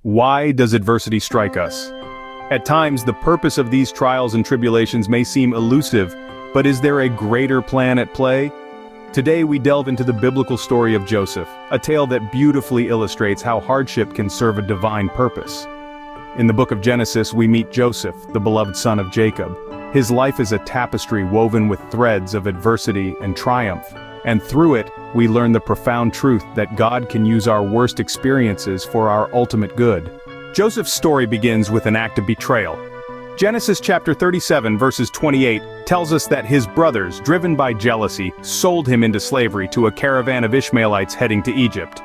Why does adversity strike us? At times, the purpose of these trials and tribulations may seem elusive, but is there a greater plan at play? Today we delve into the biblical story of Joseph, a tale that beautifully illustrates how hardship can serve a divine purpose. In the book of Genesis, we meet Joseph, the beloved son of Jacob. His life is a tapestry woven with threads of adversity and triumph, and through it, we learn the profound truth that God can use our worst experiences for our ultimate good. Joseph's story begins with an act of betrayal. Genesis chapter 37 verses 28 tells us that his brothers, driven by jealousy, sold him into slavery to a caravan of Ishmaelites heading to Egypt.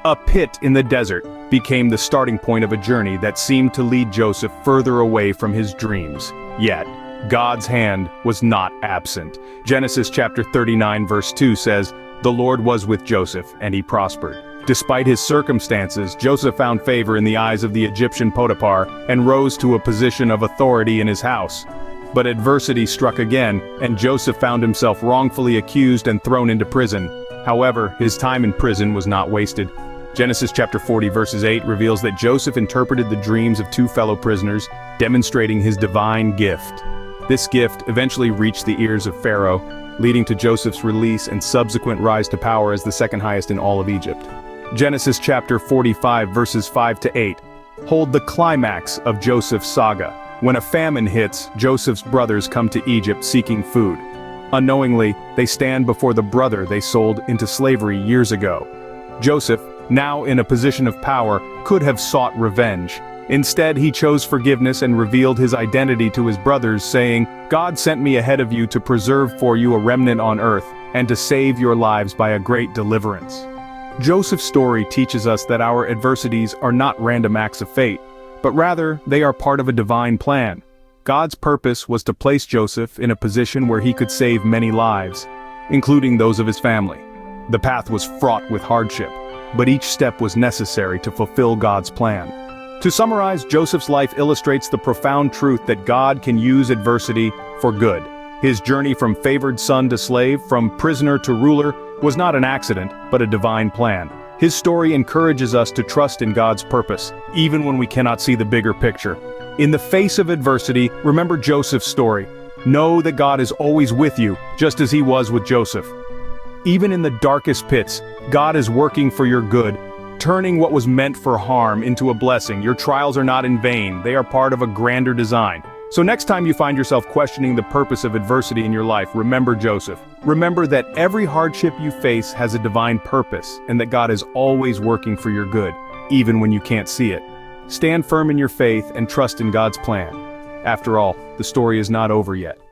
A pit in the desert became the starting point of a journey that seemed to lead Joseph further away from his dreams. Yet, God's hand was not absent. Genesis chapter 39 verse 2 says, "The Lord was with Joseph, and he prospered." Despite his circumstances, Joseph found favor in the eyes of the Egyptian Potiphar and rose to a position of authority in his house. But adversity struck again, and Joseph found himself wrongfully accused and thrown into prison. However, his time in prison was not wasted. Genesis chapter 40 verses 8 reveals that Joseph interpreted the dreams of two fellow prisoners, demonstrating his divine gift. This gift eventually reached the ears of Pharaoh, leading to Joseph's release and subsequent rise to power as the second highest in all of Egypt. Genesis chapter 45 verses 5 to 8 hold the climax of Joseph's saga. When a famine hits, Joseph's brothers come to Egypt seeking food. Unknowingly, they stand before the brother they sold into slavery years ago. Joseph, now in a position of power, could have sought revenge. Instead, he chose forgiveness and revealed his identity to his brothers, saying, "God sent me ahead of you to preserve for you a remnant on earth, and to save your lives by a great deliverance." Joseph's story teaches us that our adversities are not random acts of fate, but rather they are part of a divine plan. God's purpose was to place Joseph in a position where he could save many lives, including those of his family. The path was fraught with hardship, but each step was necessary to fulfill God's plan. To summarize, Joseph's life illustrates the profound truth that God can use adversity for good. His journey from favored son to slave, from prisoner to ruler, was not an accident, but a divine plan. His story encourages us to trust in God's purpose, even when we cannot see the bigger picture. In the face of adversity, remember Joseph's story. Know that God is always with you, just as he was with Joseph. Even in the darkest pits, God is working for your good, turning what was meant for harm into a blessing. Your trials are not in vain, they are part of a grander design. So next time you find yourself questioning the purpose of adversity in your life, remember Joseph. Remember that every hardship you face has a divine purpose, and that God is always working for your good, even when you can't see it. Stand firm in your faith and trust in God's plan. After all, the story is not over yet.